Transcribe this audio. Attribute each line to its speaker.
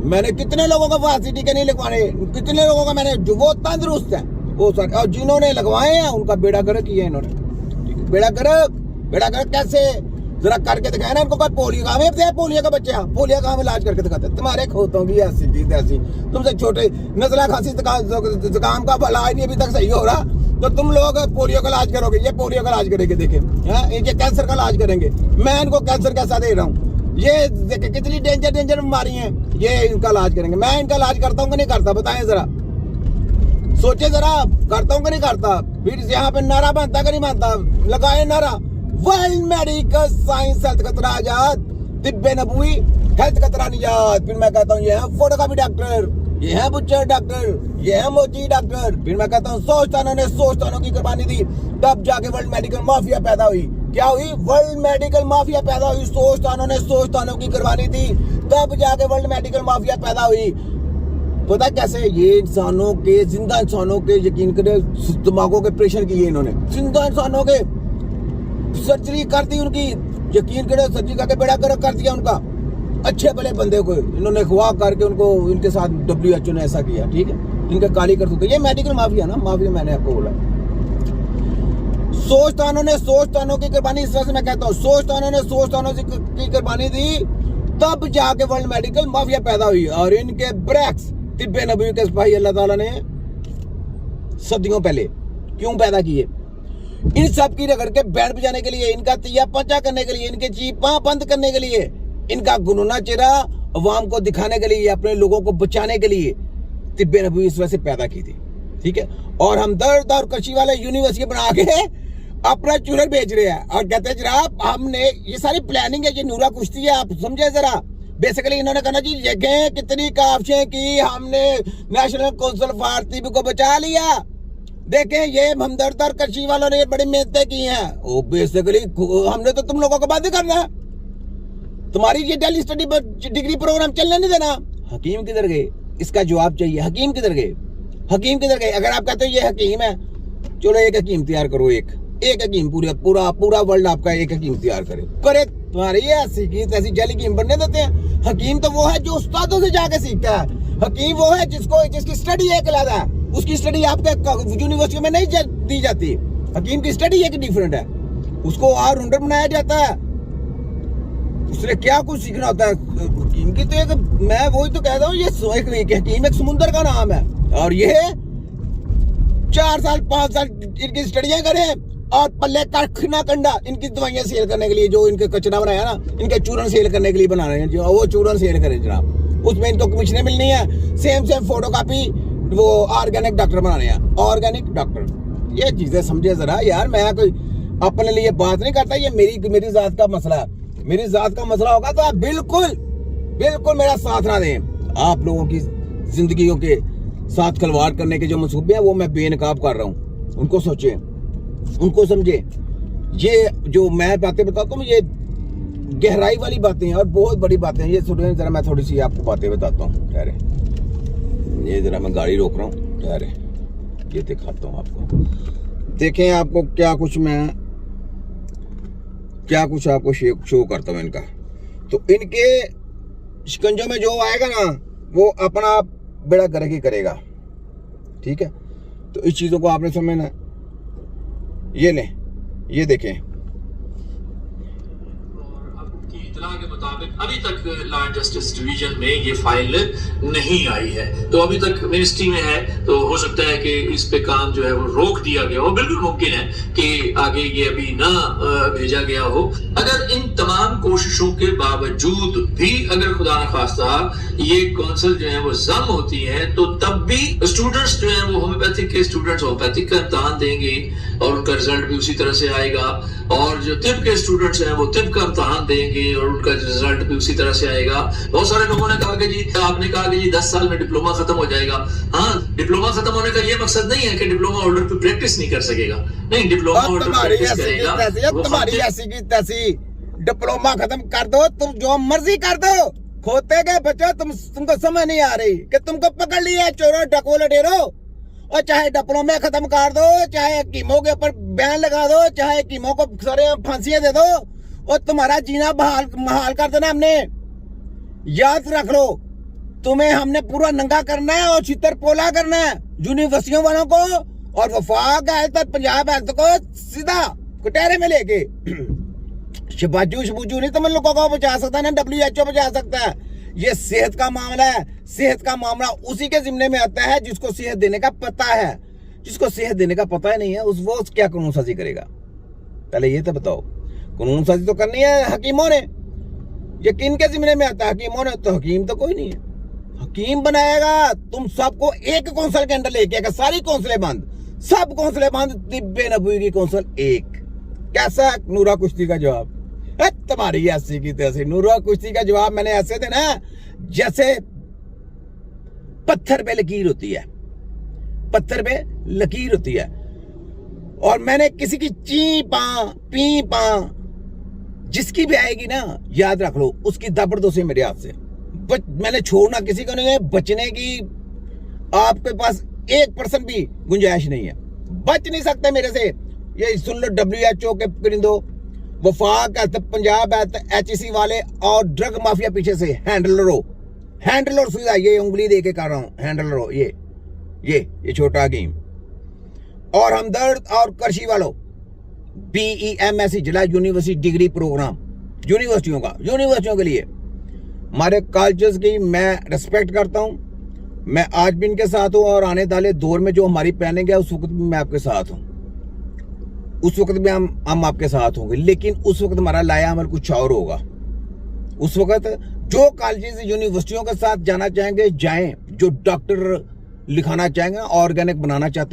Speaker 1: मैंने कितने लोगों को फांसी टीके नहीं लगवाने, कितने लोगों का मैंने, जो वो तंदुरुस्त है वो सर, और जिन्होंने लगवाए हैं उनका बेड़ा गर्क किया इन्होंने। बेड़ा गर्क कैसे, जरा करके दिखाया ना इनको। पोलियो का हमें, पोलियो का बच्चा, पोलियो का हम इलाज करके दिखाते। तुम्हारे खोतों की ऐसी की तैसी, तुमसे छोटे नजला खांसी जुकाम का इलाज नहीं अभी तक सही हो रहा, तो तुम लोग पोलियो का इलाज करोगे। ये पोलियो का इलाज करेंगे, देखे इनके कैंसर का इलाज करेंगे। मैं इनको कैंसर कैसा दे रहा हूँ, ये देखे कितनी डेंजर बीमारी है, ये इनका इलाज करेंगे। मैं इनका इलाज करता हूँ कि नहीं करता, बताएं जरा, सोचे जरा, करता हूँ कि नहीं करता। फिर यहाँ पे नारा बनता कि नहीं बनता, लगाए नारा, वर्ल्ड मेडिकल साइंस हेल्थ खतरा आजाद, तिब्बे नबूई हेल्थ खतरा निजात। फिर मैं कहता हूँ ये है फोटोकॉपी डॉक्टर, ये है बुच्चर डॉक्टर, ये है मोची डॉक्टर। फिर मैं कहता हूँ सोचतानों ने सोचतानों की कुर्बानी दी, तब जाके वर्ल्ड मेडिकल माफिया पैदा हुई। क्या हुई? वर्ल्ड मेडिकल माफिया पैदा हुई। सोचतानों ने सोचतानों की कुर्बानी दी, तब जाके वर्ल्ड मेडिकल माफिया पैदा हुई। पता कैसे? ये इंसानों के, जिंदा इंसानों के, यकीन करें, दिमागों के ऑपरेशन किए इन्होंने, जिंदा इंसानों के सर्जरी कर दी उनकी, यकीन करें, सर्जरी करके बेड़ा गर्क कर दिया उनका। अच्छे भले बंदे को इन्होंने अगवा करके उनको, इनके साथ WHO ने ऐसा किया, ठीक है, इनके काली करतूत। ये मेडिकल माफिया ना, माफिया मैंने आपको बोला। सोचतानों ने सोचतानों की कुर्बानी, इस तरह से मैं कहता हूँ, सोचतानों ने सोचतानों की कुर्बानी दी, तब जाके वर्ल्ड मेडिकल माफिया पैदा हुई। और इनके ब्रेक्स तिब्बे नबी के सिपाही अल्लाह ताला ने सदियों पहले क्यों पैदा किए? इन सब की रगड़ के बैंड बजाने के लिए, इनका तिया पंचा करने के लिए, इनके चीपा बंद करने के लिए, इनका गुनूना चेहरा अवाम को दिखाने के लिए, अपने लोगों को बचाने के लिए तिब्बे नबी इस वजह से पैदा की थी, ठीक है। और हम दर्द और कशी वाले यूनिवर्सिटी बना के अपना चूरन बेच रहे हैं और कहते हैं जनाब हमने, ये सारी प्लानिंग है, ये नूरा कुश्ती है, आप समझे जरा। बेसिकली इन्होंने कहना जी देखें कितनी काविशें की हमने, नेशनल काउंसिल फॉर टीबी को बचा लिया, देखें ये हमदर्द और कशी वालों ने बड़ी मेहनतें की हैं। ओ बेसिकली हमने तो तुम लोगों को बंद करना है, तुम्हारी ये डेली स्टडी डिग्री प्रोग्राम चलने नहीं देना। हकीम किधर गए? इसका जवाब चाहिए। हकीम किधर गए? हकीम किधर गए? अगर आप कहते हो ये हकीम है, चलो एक हकीम तैयार करो, एक हकीम, पूरा वर्ल्ड आपका एक हकीम तैयार करे। तुम्हारी ऐसी की तैसी जल हकीम बनने देते हैं। हकीम तो वो है जो उस्तादों से जाके सीखता है। हकीम वो है जिसकी स्टडी एक अलग है, उसकी स्टडी आपके यूनिवर्सिटी में नहीं दी जाती। हकीम की स्टडी एक डिफरेंट है, उसको ऑलराउंडर बनाया जाता है, उसने क्या कुछ सीखना होता है। हकीम की तो एक, मैं वही तो कहता हूँ, ये हकीम एक समुंदर का नाम है। और ये 4 साल 5 साल इनकी स्टडियां करें और पल्ले कख ना कंडा इनकी दवाइयां सेल करने के लिए, जो इनके कचरा बनाया ना, इनके चूरन सेल करने के लिए बना रहे हैं, जो वो चूरन सेल करें जनाब, उसमें इनको कमीशनें मिलनी है। सेम फोटोकॉपी वो ऑर्गेनिक डॉक्टर बनाने हैं, ऑर्गेनिक डॉक्टर। ये चीजें समझे जरा यार, मैं कोई अपने लिए बात नहीं करता, ये मेरी जात का मसला है। मेरी जात का मसला होगा तो आप बिल्कुल मेरा साथ ना दें। आप लोगों की जिंदगियों के साथ खिलवाड़ करने के जो मंसूबे हैं वो मैं बेनकाब कर रहा हूँ, उनको सोचें, उनको समझे। ये जो मैं बातें बताता हूँ, ये गहराई वाली बातें हैं और बहुत बड़ी बातें हैं। ये सुनिए जरा, मैं थोड़ी सी आपको बातें बताता हूँ। ठहरे, ये जरा मैं गाड़ी रोक रहा हूँ, ठहरे, ये दिखाता हूँ आपको। देखें आपको क्या कुछ आपको शो करता हूँ इनका। तो इनके शिकंजों में जो आएगा ना, वो अपना बेड़ा गर्क ही करेगा, ठीक है। तो इस चीजों को आपने समझना है। ये लें, ये देखें,
Speaker 2: इत्तला के मुताबिक अभी तक लॉ एंड जस्टिस डिवीजन में ये फाइल नहीं आई है, तो अभी तक मिनिस्ट्री में है। तो हो सकता है कि इस पे काम जो है वो रोक दिया गया हो। बिल्कुल मुमकिन है कि आगे ये अभी ना भेजा गया हो। अगर इन तमाम कोशिशों के बावजूद भी अगर खुदा न खास्ता ये काउंसिल जो है वो जम होती है, तो तब भी स्टूडेंट्स जो है वो होम्योपैथिक के स्टूडेंट्स होम्योपैथिक का इम्तहान देंगे और उनका रिजल्ट भी उसी तरह से आएगा। और जो तिब के स्टूडेंट्स हैं वो तिब का इम्तहान देंगे और उनका रिजल्ट भी उसी तरह से आएगा। बहुत सारे लोगों ने कहा कि जी, आपने कहा कि जी 10 साल में डिप्लोमा खत्म हो जाएगा। हाँ, डिप्लोमा खत्म होने का ये मकसद नहीं है कि डिप्लोमा होल्डर पे प्रैक्टिस नहीं कर सकेगा, नहीं, डिप्लोमा होल्डर प्रैक्टिस करेगा।
Speaker 1: तुम्हारी ऐसी की तैसी डिप्लोमा खत्म कर दो, तुम जो मर्जी कर दो, खोते गए बच्चों, तुमको समझ नहीं आ रही कि तुमको पकड़ लिया चोरों डको लटेरो। और चाहे डिप्लोमा खत्म कर दो, चाहे हकीमों के ऊपर बैन लगा दो, चाहे हकीमों को सारे फांसियां दे दो, और तुम्हारा जीना बहाल कर देना हमने। याद रख लो, तुम्हें हमने पूरा नंगा करना है और छितर पोला करना है यूनिवर्सिटियों वालों को, और वफाक हेल्थ, पंजाब हेल्थ को सीधा कटहरे में लेके। शबाजू शबूजू नहीं तुम लोगों को बचा सकता ना WHO बचा सकता है। ये सेहत का मामला है। सेहत का मामला उसी के जिम्मे में आता है जिसको सेहत देने का पता है। जिसको सेहत देने का पता ही नहीं है वो क्या कानून साजी करेगा? पहले ये तो बताओ। कानून साजी तो करनी है हकीमों ने। ये किन के जिम्मे में आता है? हकीमों ने। तो हकीम तो कोई नहीं है। हकीम बनाएगा तुम सबको एक कौंसल के अंदर लेके आएगा। सारी कौंसलें बंद, सब कौंसलें बंद, तिब्बे नबवी की कौंसल एक। कैसा नूरा कुश्ती का जवाब? तुम्हारी ऐसी की तैसी। नूरा कुश्ती का जवाब मैंने ऐसे देना जैसे पत्थर पे लकीर होती है, पत्थर पे लकीर होती है। और मैंने किसी की ची पा पी पा जिसकी भी आएगी ना, याद रख लो उसकी दबड़ दो से मेरे हाथ से। मैंने छोड़ना किसी को नहीं है। बचने की आपके पास 1% भी गुंजाइश नहीं है। बच नहीं सकते मेरे से। ये सुन लो, WHO के परिंदो, वफाक हेल्थ, पंजाब हेल्थ, HEC वाले और ड्रग माफिया पीछे से हैंडल लो सीधा। ये उंगली दे के कर रहा हूं, हैंडल लो। ये छोटा गेम। और हमदर्द और करशी वालों, BEMSC जिला यूनिवर्सिटी डिग्री प्रोग्राम, यूनिवर्सिटियों के लिए हमारे कॉलेजेस की मैं रिस्पेक्ट करता हूं। मैं आज भी इनके साथ हूं और आने वाले दौर में जो हमारी प्लानिंग है उस वक्त भी मैं आपके साथ हूं। उस वक्त भी हम आपके साथ होंगे, लेकिन उस वक्त हमारा लाया अमल कुछ और होगा। उस वक्त जो कॉलेजेस यूनिवर्सिटियों के साथ जाना चाहेंगे जाएं, जो डॉक्टर लिखाना चाहेंगे, ऑर्गेनिक बनाना चाहते